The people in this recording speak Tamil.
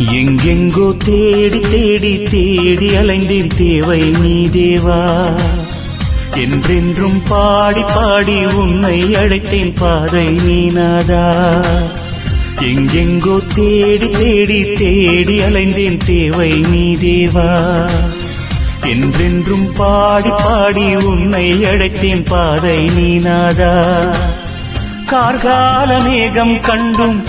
எங்கெங்கோ தேடி தேடி தேடி அலைந்தேன் தேவை நீ தேவா. என்றென்றும் பாடி பாடி உன்னை அழைத்தேன் பாதை நீநாதா. எங்கெங்கோ தேடி தேடி தேடி அலைந்தேன் தேவை நீ தேவா. என்றென்றும் பாடி பாடி உன்னை அழைத்தேன் பாதை நீநாதா. கார்கால மேகம் கண்டும்